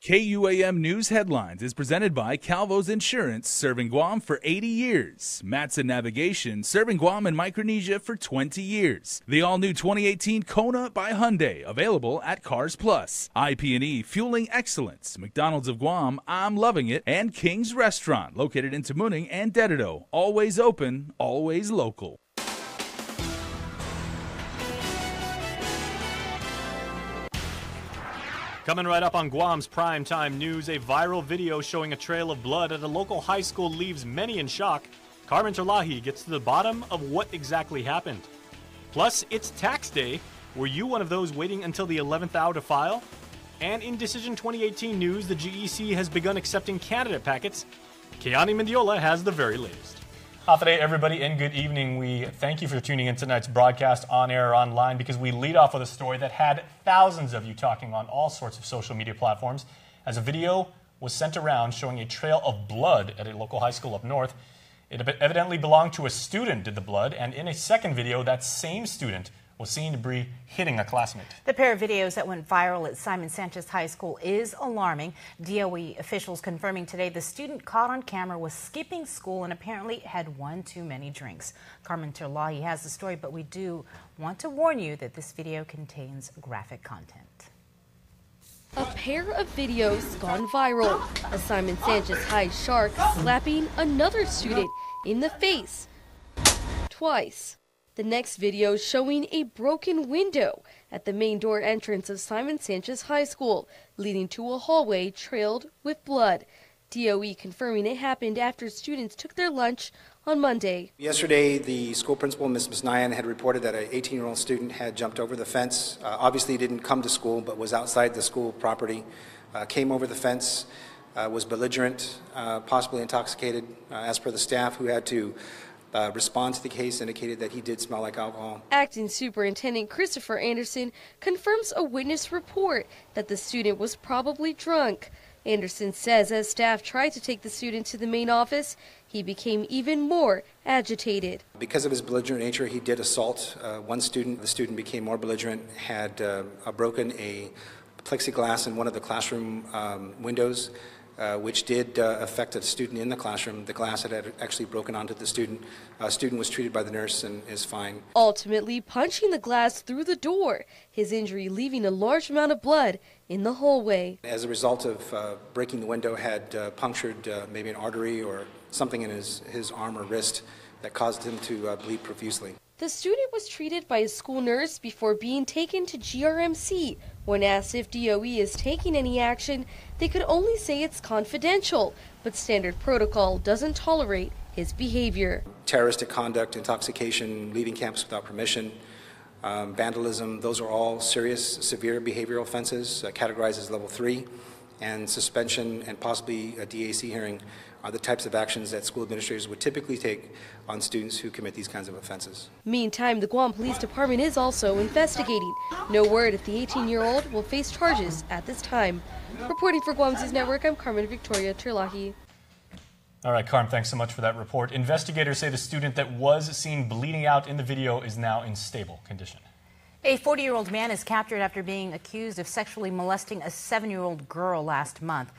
KUAM News Headlines is presented by Calvo's Insurance, serving Guam for 80 years. Matson Navigation, serving Guam and Micronesia for 20 years. The all-new 2018 Kona by Hyundai, available at Cars Plus. IP&E, fueling excellence. McDonald's of Guam, I'm loving it. And King's Restaurant, located in Tamuning and Dededo. Always open, always local. Coming right up on Guam's primetime news, a viral video showing a trail of blood at a local high school leaves many in shock. Carmen Terlahi gets to the bottom of what exactly happened. Plus, it's tax day. Were you one of those waiting until the 11th hour to file? And in Decision 2018 news, the GEC has begun accepting candidate packets. Keani Mendiola has the very latest. Today, everybody, and good evening. We thank you for tuning in tonight's broadcast on air or online, because we lead off with a story that had thousands of you talking on all sorts of social media platforms as a video was sent around showing a trail of blood at a local high school up north. It evidently belonged to a student, did the blood, and in a second video, that same student was seen debris hitting a classmate. The pair of videos that went viral at Simon Sanchez High School is alarming. DOE officials confirming today the student caught on camera was skipping school and apparently had one too many drinks. Carmen Terlahi has the story, but we do want to warn you that this video contains graphic content. A pair of videos gone viral. A Simon Sanchez High shark slapping another student in the face twice. The next video showing a broken window at the main door entrance of Simon Sanchez High School, leading to a hallway trailed with blood. DOE confirming it happened after students took their lunch on Monday. Yesterday, the school principal, Ms. Nayan, had reported that an 18-year-old student had jumped over the fence. Obviously didn't come to school, but was outside the school property, came over the fence, was belligerent, possibly intoxicated, as per the staff who had to respond to the case, indicated that he did smell like alcohol. Acting Superintendent Christopher Anderson confirms a witness report that the student was probably drunk. Anderson says as staff tried to take the student to the main office, he became even more agitated. Because of his belligerent nature, he did assault one student. The student became more belligerent, had broken a plexiglass in one of the classroom windows, which did affect a student in the classroom. The glass had actually broken onto the student. Student was treated by the nurse and is fine. Ultimately punching the glass through the door, his injury leaving a large amount of blood in the hallway. As a result of breaking the window, had punctured maybe an artery or something in his arm or wrist that caused him to bleed profusely. The student was treated by a school nurse before being taken to GRMC. When asked if DOE is taking any action, they could only say it's confidential, but standard protocol doesn't tolerate his behavior. Terroristic conduct, intoxication, leaving campus without permission, vandalism, those are all serious, severe behavioral offenses, categorized as level 3, and suspension and possibly a DAC hearing are the types of actions that school administrators would typically take on students who commit these kinds of offenses. Meantime, the Guam Police Department is also investigating. No word if the 18-year-old will face charges at this time. Reporting for Guam News Network, I'm Carmen Victoria Terlahi. All right, Carm, thanks so much for that report. Investigators say the student that was seen bleeding out in the video is now in stable condition. A 40-year-old man is captured after being accused of sexually molesting a 7-year-old girl last month.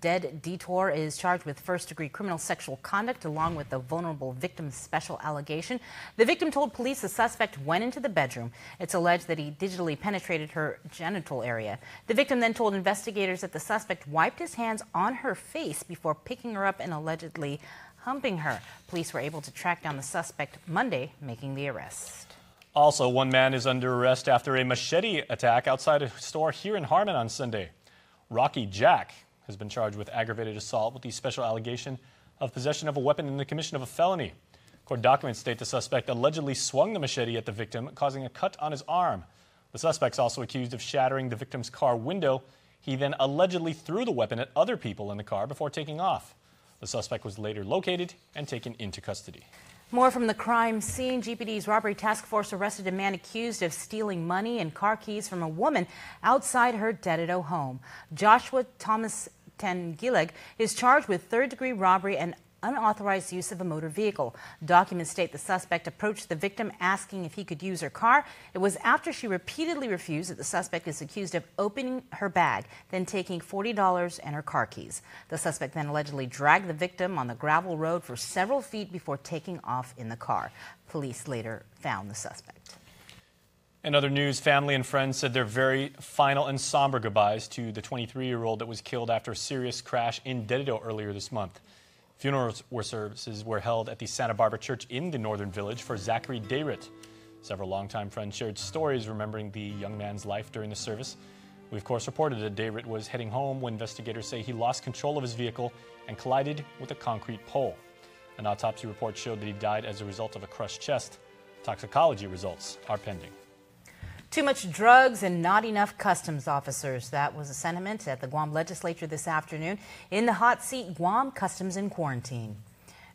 Dead Detour is charged with first-degree criminal sexual conduct along with the vulnerable victim special allegation. The victim told police the suspect went into the bedroom. It's alleged that he digitally penetrated her genital area. The victim then told investigators that the suspect wiped his hands on her face before picking her up and allegedly humping her. Police were able to track down the suspect Monday, making the arrest. Also, one man is under arrest after a machete attack outside a store here in Harmon on Sunday. Rocky Jack has been charged with aggravated assault with the special allegation of possession of a weapon in the commission of a felony. Court documents state the suspect allegedly swung the machete at the victim, causing a cut on his arm. The suspect's also accused of shattering the victim's car window. He then allegedly threw the weapon at other people in the car before taking off. The suspect was later located and taken into custody. More from the crime scene. GPD's robbery task force arrested a man accused of stealing money and car keys from a woman outside her Dededo home. Joshua Thomas Tengileg is charged with third-degree robbery and unauthorized use of a motor vehicle. Documents state the suspect approached the victim asking if he could use her car. It was after she repeatedly refused that the suspect is accused of opening her bag, then taking $40 and her car keys. The suspect then allegedly dragged the victim on the gravel road for several feet before taking off in the car. Police later found the suspect. In other news, family and friends said their very final and somber goodbyes to the 23-year-old that was killed after a serious crash in Dededo earlier this month. Funeral services were held at the Santa Barbara Church in the Northern Village for Zachary Dayrit. Several longtime friends shared stories remembering the young man's life during the service. We, of course, reported that Dayrit was heading home when investigators say he lost control of his vehicle and collided with a concrete pole. An autopsy report showed that he died as a result of a crushed chest. Toxicology results are pending. Too much drugs and not enough customs officers. That was a sentiment at the Guam legislature this afternoon. In the hot seat, Guam Customs in quarantine.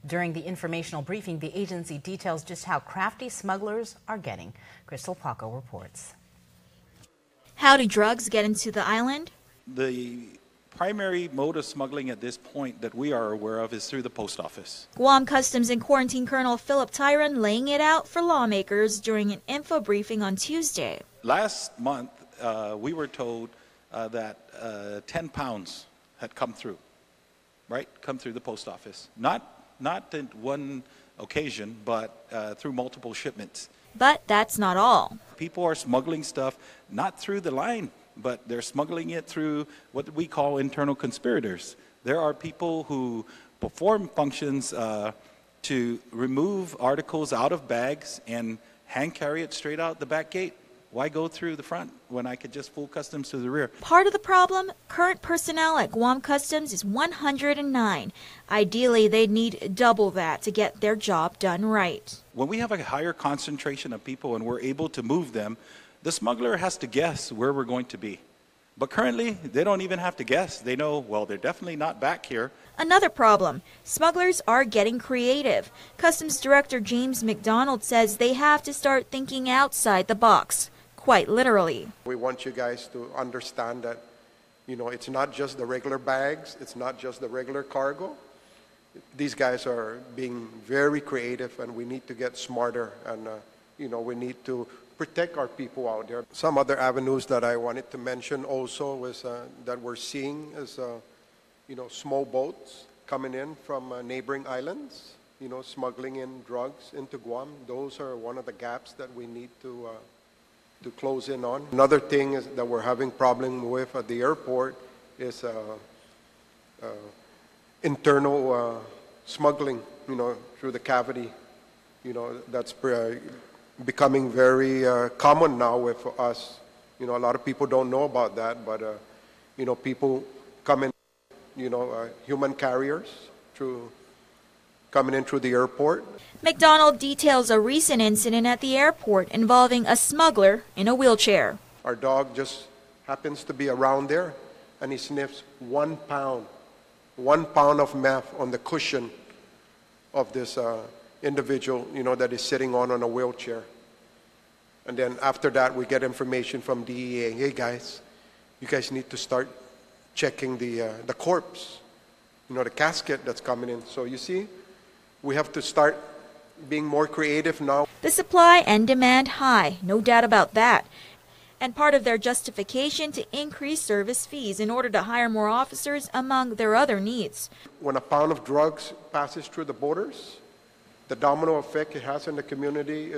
During the informational briefing, the agency details just how crafty smugglers are getting. Crystal Paco reports. How do drugs get into the island? The primary mode of smuggling at this point that we are aware of is through the post office. Guam Customs in quarantine Colonel Philip Tyron laying it out for lawmakers during an info briefing on Tuesday. Last month, we were told that 10 pounds had come through, right? Come through the post office. Not in one occasion, but through multiple shipments. But that's not all. People are smuggling stuff not through the line, but they're smuggling it through what we call internal conspirators. There are people who perform functions to remove articles out of bags and hand carry it straight out the back gate. Why go through the front when I could just fool customs to the rear? Part of the problem, current personnel at Guam Customs is 109. Ideally, they'd need double that to get their job done right. When we have a higher concentration of people and we're able to move them, the smuggler has to guess where we're going to be. But currently, they don't even have to guess. They know, well, they're definitely not back here. Another problem, smugglers are getting creative. Customs Director James McDonald says they have to start thinking outside the box. Quite literally. We want you guys to understand that, it's not just the regular bags, it's not just the regular cargo. These guys are being very creative, and we need to get smarter, and, we need to protect our people out there. Some other avenues that I wanted to mention also is that we're seeing is, small boats coming in from neighboring islands, smuggling in drugs into Guam. Those are one of the gaps that we need to close in on. Another thing is that we're having problem with at the airport is internal smuggling, through the cavity. That's becoming very common now with us. A lot of people don't know about that, but people come in, human carriers coming in through the airport. McDonald details a recent incident at the airport involving a smuggler in a wheelchair. Our dog just happens to be around there, and he sniffs 1 pound of meth on the cushion of this individual, that is sitting on a wheelchair. And then after that, we get information from DEA. Hey guys, you guys need to start checking the corpse, the casket that's coming in. So you see, we have to start being more creative now. The supply and demand high, no doubt about that. And part of their justification to increase service fees in order to hire more officers among their other needs. When a pound of drugs passes through the borders, the domino effect it has in the community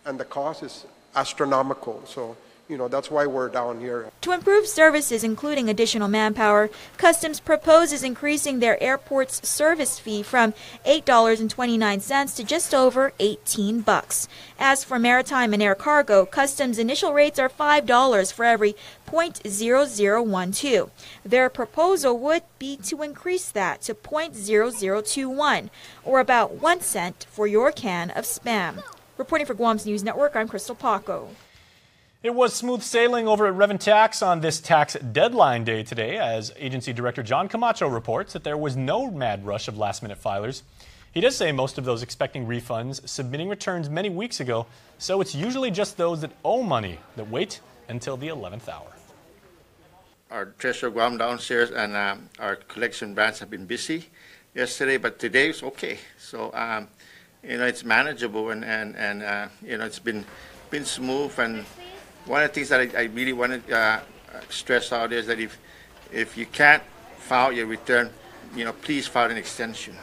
and the cost is astronomical. So, that's why we're down here. To improve services, including additional manpower, Customs proposes increasing their airport's service fee from $8.29 to just over $18. As for maritime and air cargo, Customs initial rates are $5 for every 0.0012. Their proposal would be to increase that to 0.0021, or about 1 cent for your can of Spam. Reporting for Guam's News Network, I'm Crystal Paco. It was smooth sailing over at Revenue Tax on this tax deadline day today, as Agency Director John Camacho reports that there was no mad rush of last-minute filers. He does say most of those expecting refunds submitting returns many weeks ago, so it's usually just those that owe money that wait until the 11th hour. Our Treasurer Guam downstairs and our collection branch have been busy. yesterday, but today is okay. So it's manageable, and it's been smooth. And one of the things that I really want to stress out is that if you can't file your return, please file an extension.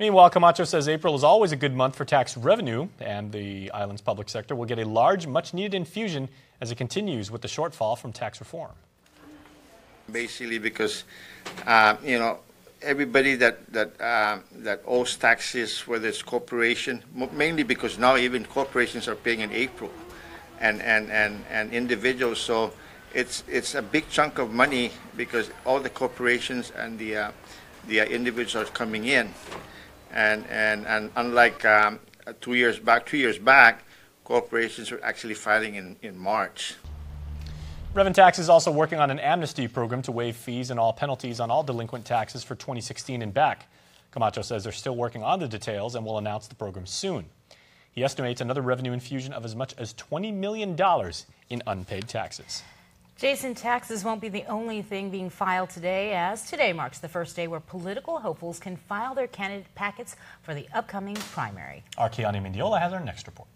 Meanwhile, Camacho says April is always a good month for tax revenue, and the island's public sector will get a large, much-needed infusion as it continues with the shortfall from tax reform. Basically, because everybody that owes taxes, whether it's corporation, mainly because now even corporations are paying in April, and individuals. So it's a big chunk of money because all the corporations and the individuals are coming in. And unlike 3 years back, corporations were actually filing in March. Revenue Tax is also working on an amnesty program to waive fees and all penalties on all delinquent taxes for 2016 and back. Camacho says they're still working on the details and will announce the program soon. He estimates another revenue infusion of as much as $20 million in unpaid taxes. Jason, taxes won't be the only thing being filed today, as today marks the first day where political hopefuls can file their candidate packets for the upcoming primary. Our Kiani Mendiola has our next report.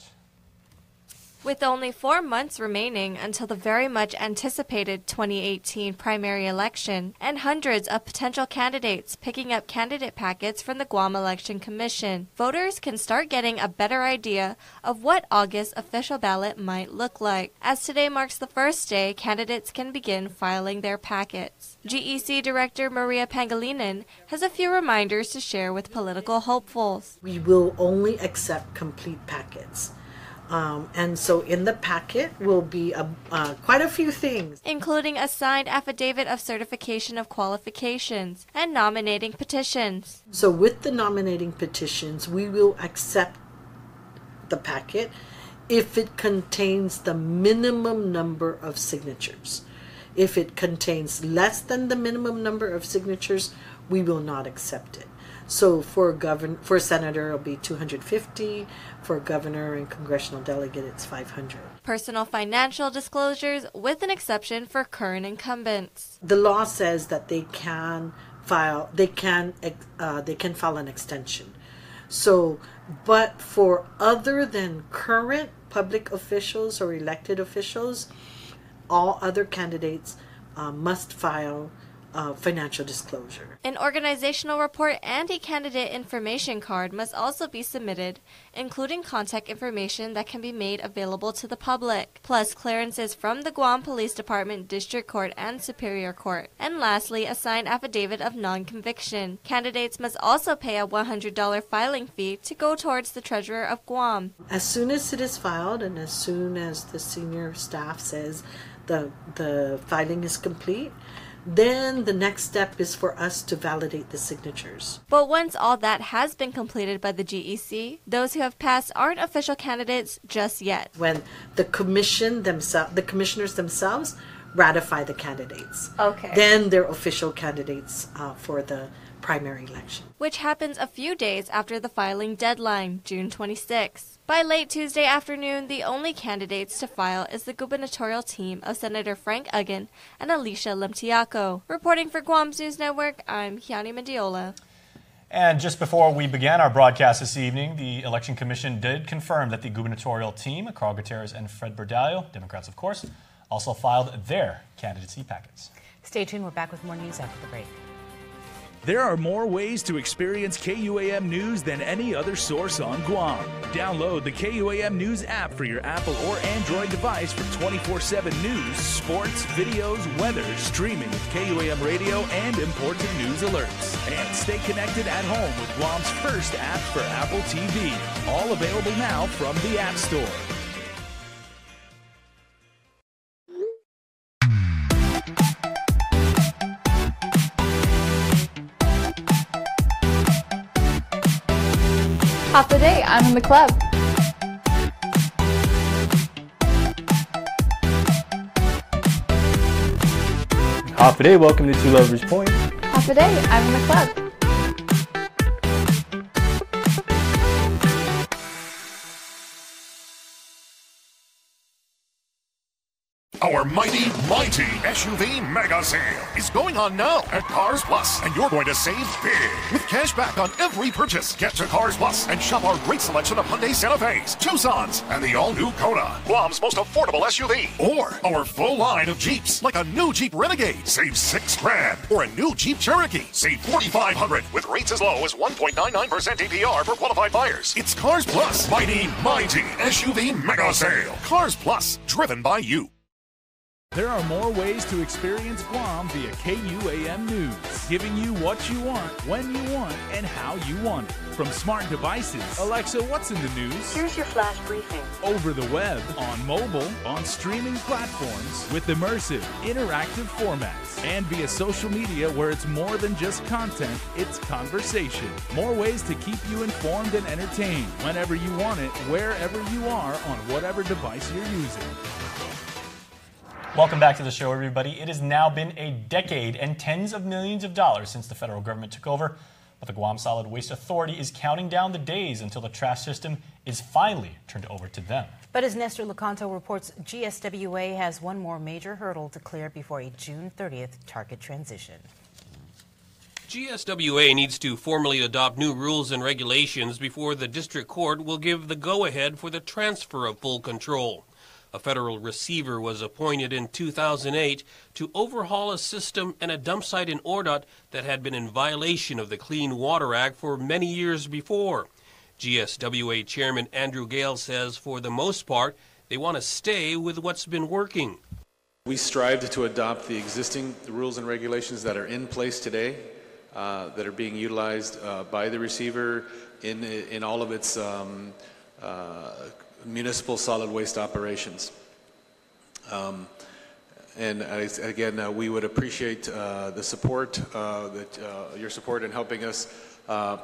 With only 4 months remaining until the very much anticipated 2018 primary election and hundreds of potential candidates picking up candidate packets from the Guam Election Commission, voters can start getting a better idea of what August's official ballot might look like. As today marks the first day, candidates can begin filing their packets. GEC Director Maria Pangilinan has a few reminders to share with political hopefuls. We will only accept complete packets. And so in the packet will be quite a few things, including a signed affidavit of certification of qualifications and nominating petitions. So with the nominating petitions, we will accept the packet if it contains the minimum number of signatures. If it contains less than the minimum number of signatures, we will not accept it. So for senator, it'll be 250. For governor and congressional delegate, it's 500. Personal financial disclosures, with an exception for current incumbents. The law says that they can file an extension. So, but for other than current public officials or elected officials, all other candidates must file financial disclosure. An organizational report and a candidate information card must also be submitted, including contact information that can be made available to the public, plus clearances from the Guam Police Department, District Court, and Superior Court. And lastly, a signed affidavit of non-conviction. Candidates must also pay a $100 filing fee to go towards the Treasurer of Guam. As soon as it is filed and as soon as the senior staff says the filing is complete, then the next step is for us to validate the signatures. But once all that has been completed by the GEC, those who have passed aren't official candidates just yet. When the commissioners themselves ratify the candidates, then they're official candidates for the primary election, which happens a few days after the filing deadline, June 26. By late Tuesday afternoon, the only candidates to file is the gubernatorial team of Senator Frank Uggan and Alicia Limtiaco. Reporting for Guam's News Network, I'm Kiani Mendiola. And just before we began our broadcast this evening, the Election Commission did confirm that the gubernatorial team, Carl Gutierrez and Fred Berdallo, Democrats of course, also filed their candidacy packets. Stay tuned, we're back with more news after the break. There are more ways to experience KUAM News than any other source on Guam. Download the KUAM News app for your Apple or Android device for 24/7 news, sports, videos, weather, streaming with KUAM radio, and important news alerts. And stay connected at home with Guam's first app for Apple TV. All available now from the App Store. Half the day, I'm in the club. Half a day, welcome to Two Lovers Point. Half a day, I'm in the club. Our Our mighty SUV mega sale is going on now at Cars Plus, and you're going to save big with cash back on every purchase. Get to Cars Plus and shop our great selection of Hyundai Santa Fe's, Tucsons, and the all-new Kona, Guam's most affordable SUV. Or our full line of Jeeps, like a new Jeep Renegade, save $6,000, or a new Jeep Cherokee, save $4,500, with rates as low as 1.99% APR for qualified buyers. It's Cars Plus, mighty SUV mega sale. Cars Plus, driven by you. There are more ways to experience Guam via KUAM News, giving you what you want, when you want, and how you want it. From smart devices, Alexa, what's in the news? Here's your flash briefing. Over the web, on mobile, on streaming platforms, with immersive, interactive formats, and via social media where it's more than just content, it's conversation. More ways to keep you informed and entertained whenever you want it, wherever you are, on whatever device you're using. Welcome back to the show, everybody. It has now been a decade and tens of millions of dollars since the federal government took over, but the Guam Solid Waste Authority is counting down the days until the trash system is finally turned over to them. But as Nestor Lecanto reports, GSWA has one more major hurdle to clear before a June 30th target transition. GSWA needs to formally adopt new rules and regulations before the district court will give the go-ahead for the transfer of full control. A federal receiver was appointed in 2008 to overhaul a system and a dump site in Ordot that had been in violation of the Clean Water Act for many years before. GSWA Chairman Andrew Gale says for the most part, they want to stay with what's been working. We strive to adopt the existing rules and regulations that are in place today, that are being utilized by the receiver in all of its municipal solid waste operations. And again, we would appreciate the support, your support in helping us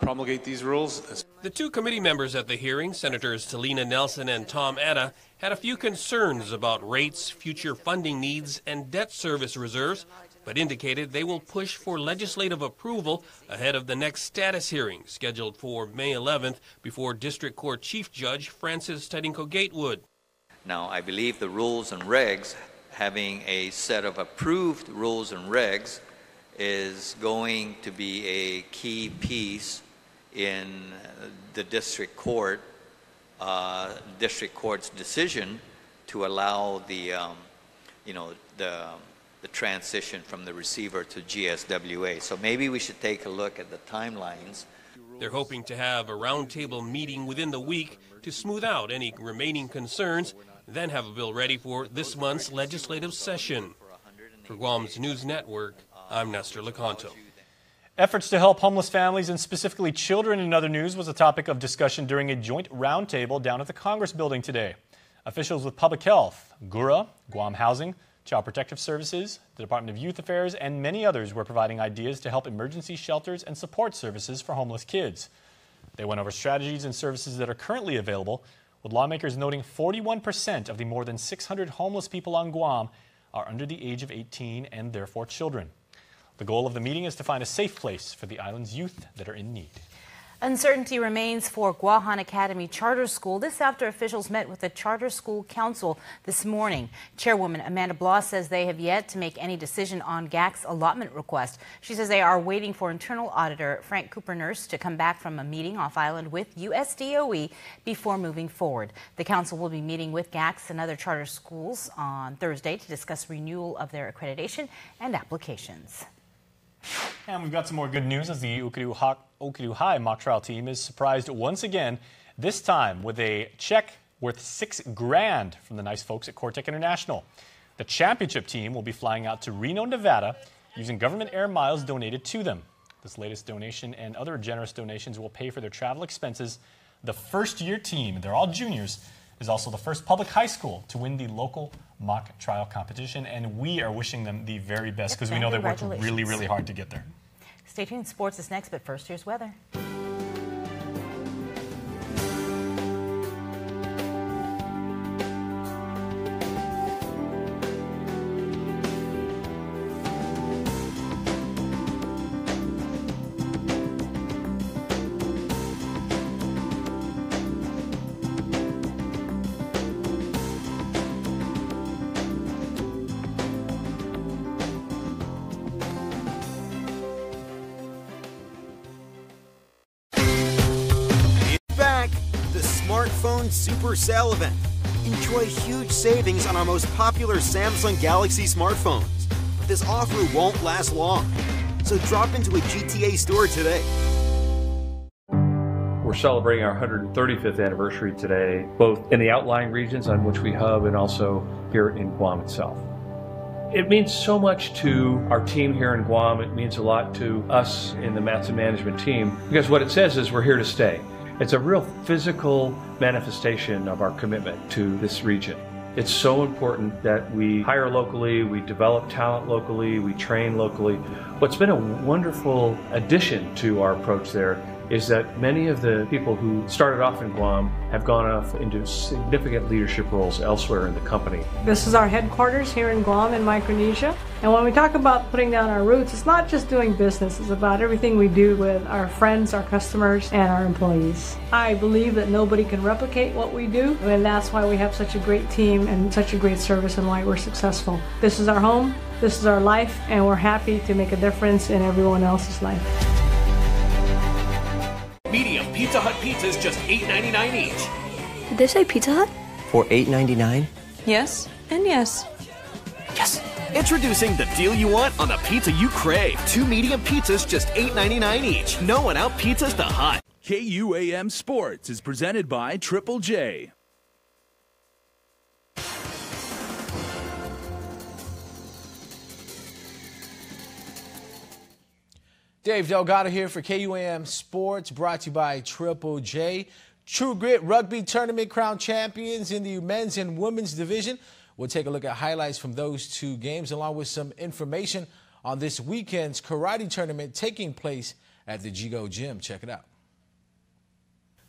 promulgate these rules. The two committee members at the hearing, Senators Talina Nelson and Tom Atta, had a few concerns about rates, future funding needs, and debt service reserves, but indicated they will push for legislative approval ahead of the next status hearing, scheduled for May 11th before District Court Chief Judge Francis Tedinko Gatewood. Now, I believe the rules and regs, having a set of approved rules and regs, is going to be a key piece in the district court's decision to allow the transition from the receiver to GSWA. So maybe we should take a look at the timelines. They're hoping to have a roundtable meeting within the week to smooth out any remaining concerns, then have a bill ready for this month's legislative session. For Guam's News Network, I'm Nestor Lecanto. Efforts to help homeless families and specifically children in other news was a topic of discussion during a joint roundtable down at the Congress building today. Officials with Public Health, GURA, Guam Housing, Child Protective Services, the Department of Youth Affairs, and many others were providing ideas to help emergency shelters and support services for homeless kids. They went over strategies and services that are currently available, with lawmakers noting 41% of the more than 600 homeless people on Guam are under the age of 18 and therefore children. The goal of the meeting is to find a safe place for the island's youth that are in need. Uncertainty remains for Guahan Academy Charter School. This after officials met with the Charter School Council this morning. Chairwoman Amanda Bloss says they have yet to make any decision on GAC's allotment request. She says they are waiting for internal auditor Frank Cooper-Nurse to come back from a meeting off island with USDOE before moving forward. The council will be meeting with GACs and other charter schools on Thursday to discuss renewal of their accreditation and applications. And we've got some more good news as the Okiru High mock trial team is surprised once again, this time with a check worth $6,000 from the nice folks at Cortec International. The championship team will be flying out to Reno, Nevada, using government air miles donated to them. This latest donation and other generous donations will pay for their travel expenses. The first-year team, they're all juniors, is also the first public high school to win the local mock trial competition, and we are wishing them the very best because we know they worked really, really hard to get there. Stay tuned. Sports is next, but first, here's weather. smartphone super sale event. Enjoy huge savings on our most popular Samsung Galaxy smartphones. But this offer won't last long. So drop into a GTA store today. We're celebrating our 135th anniversary today, both in the outlying regions on which we hub and also here in Guam itself. It means so much to our team here in Guam. It means a lot to us in the Matson management team, because what it says is we're here to stay. It's a real physical manifestation of our commitment to this region. It's so important that we hire locally, we develop talent locally, we train locally. What's been a wonderful addition to our approach there is that many of the people who started off in Guam have gone off into significant leadership roles elsewhere in the company. This is our headquarters here in Guam in Micronesia. And when we talk about putting down our roots, it's not just doing business, it's about everything we do with our friends, our customers, and our employees. I believe that nobody can replicate what we do, and that's why we have such a great team and such a great service and why we're successful. This is our home, this is our life, and we're happy to make a difference in everyone else's life. Medium Pizza Hut pizzas just $8.99 each. Did they say Pizza Hut? For $8.99? Yes, and yes. Yes! Introducing the deal you want on the pizza you crave. 2 medium pizzas just $8.99 each. No one out pizzas the Hut. KUAM Sports is presented by Triple J. Dave Delgado here for KUAM Sports, brought to you by Triple J. True Grit Rugby Tournament crowned champions in the men's and women's division. We'll take a look at highlights from those two games, along with some information on this weekend's karate tournament taking place at the Jigo Gym. Check it out.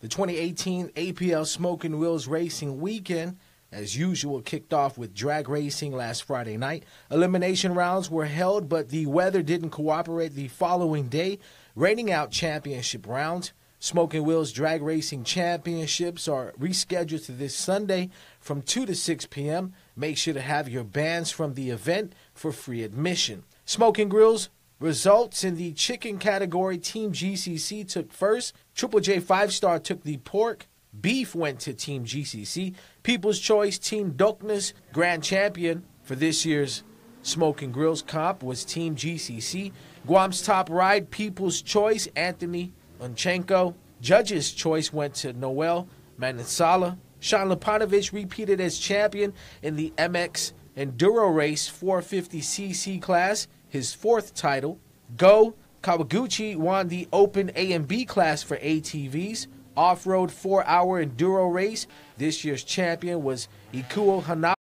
The 2018 APL Smoking Wheels Racing Weekend, as usual, kicked off with drag racing last Friday night. Elimination rounds were held, but the weather didn't cooperate the following day, raining out championship rounds. Smoking Wheels Drag Racing Championships are rescheduled to this Sunday from 2 to 6 p.m. Make sure to have your bands from the event for free admission. Smoking Grills results in the chicken category. Team GCC took first. Triple J 5-Star took the pork. Beef went to Team GCC. People's Choice Team Doknas grand champion for this year's Smoking Grills comp was Team GCC. Guam's top ride, People's Choice, Anthony Unchenko. Judge's Choice went to Noel Manansala. Sean Lipanovich repeated as champion in the MX Enduro Race 450cc class, his fourth title. Go Kawaguchi won the Open A and B class for ATVs. Off-road 4-hour enduro race. This year's champion was Ikuo Hana.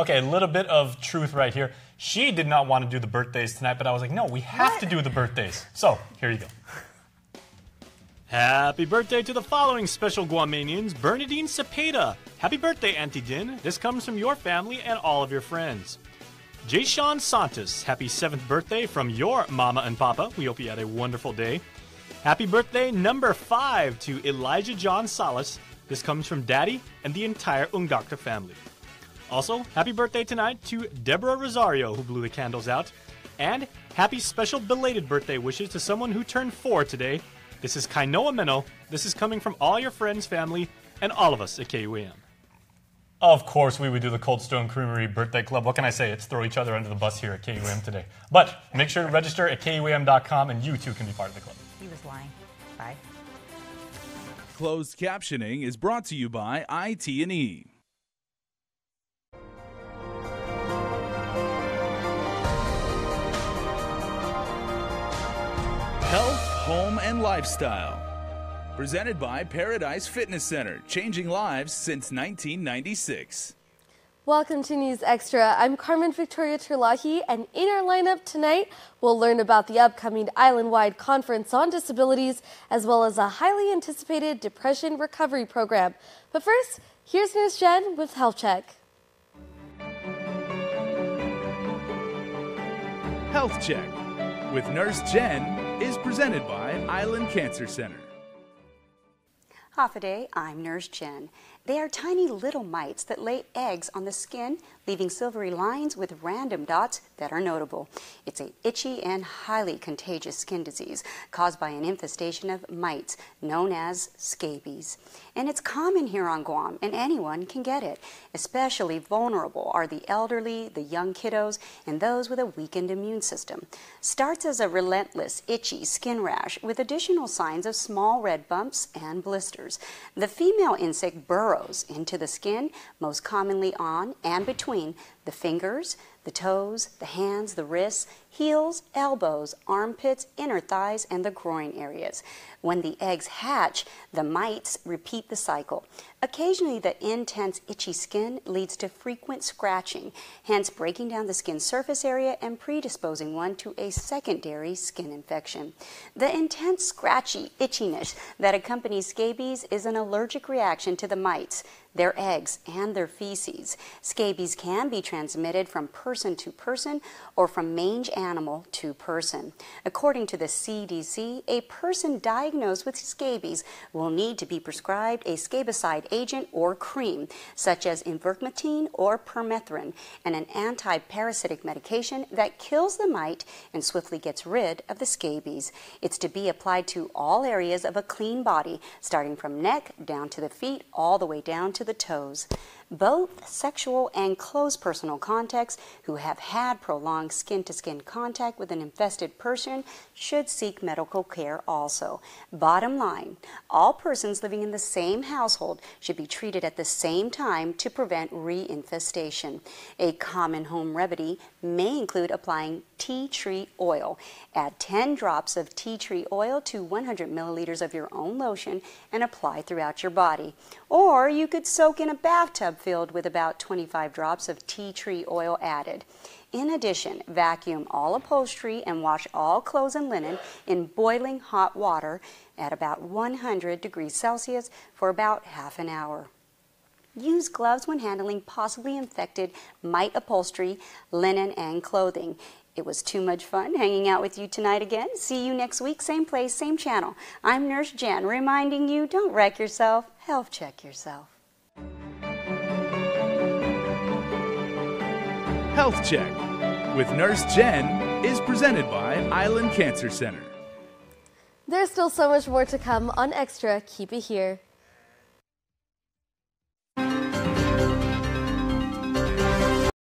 Okay, a little bit of truth right here. She did not want to do the birthdays tonight, but I was like, no, we have to do the birthdays. So, here you go. Happy birthday to the following special Guamanians, Bernadine Cepeda. Happy birthday, Auntie Din. This comes from your family and all of your friends. Jayshawn Santos, happy 7th birthday from your mama and papa. We hope you had a wonderful day. Happy birthday number 5 to Elijah John Salas. This comes from Daddy and the entire Ungakta family. Also, happy birthday tonight to Deborah Rosario, who blew the candles out. And happy special belated birthday wishes to someone who turned 4 today. This is Kainoa Meno. This is coming from all your friends, family, and all of us at KUAM. Of course, we would do the Cold Stone Creamery Birthday Club. What can I say? It's throw each other under the bus here at KUAM today. But make sure to register at KUAM.com, and you too can be part of the club. He was lying. Bye. Closed captioning is brought to you by IT&E. Health, home, and lifestyle. Presented by Paradise Fitness Center, changing lives since 1996. Welcome to News Extra. I'm Carmen Victoria Terlahi, and in our lineup tonight, we'll learn about the upcoming island-wide conference on disabilities, as well as a highly anticipated depression recovery program. But first, here's Nurse Jen with Health Check. Health Check with Nurse Jen is presented by Island Cancer Center. Half a day, I'm Nurse Jen. They are tiny little mites that lay eggs on the skin, leaving silvery lines with random dots that are notable. It's an itchy and highly contagious skin disease caused by an infestation of mites known as scabies. And it's common here on Guam, and anyone can get it. Especially vulnerable are the elderly, the young kiddos, and those with a weakened immune system. Starts as a relentless, itchy skin rash with additional signs of small red bumps and blisters. The female insect burrows into the skin, most commonly on and between the fingers, the toes, the hands, the wrists, heels, elbows, armpits, inner thighs, and the groin areas. When the eggs hatch, the mites repeat the cycle. Occasionally, the intense itchy skin leads to frequent scratching, hence breaking down the skin surface area and predisposing one to a secondary skin infection. The intense scratchy itchiness that accompanies scabies is an allergic reaction to the mites, their eggs, and their feces. Scabies can be transmitted from person to person or from mange animal to person. According to the CDC, a person diagnosed with scabies will need to be prescribed a scabicide agent or cream, such as ivermectin or permethrin, and an anti-parasitic medication that kills the mite and swiftly gets rid of the scabies. It's to be applied to all areas of a clean body, starting from neck down to the feet, all the way down to the toes. Both sexual and close personal contacts who have had prolonged skin-to-skin contact with an infested person should seek medical care also. Bottom line, all persons living in the same household should be treated at the same time to prevent reinfestation. A common home remedy may include applying tea tree oil. Add 10 drops of tea tree oil to 100 milliliters of your own lotion and apply throughout your body. Or you could soak in a bathtub filled with about 25 drops of tea tree oil added. In addition, vacuum all upholstery and wash all clothes and linen in boiling hot water at about 100 degrees Celsius for about half an hour. Use gloves when handling possibly infected mite upholstery, linen, and clothing. It was too much fun hanging out with you tonight again. See you next week, same place, same channel. I'm Nurse Jen, reminding you, don't wreck yourself, health check yourself. Health Check with Nurse Jen is presented by Island Cancer Center. There's still so much more to come on Extra. Keep it here.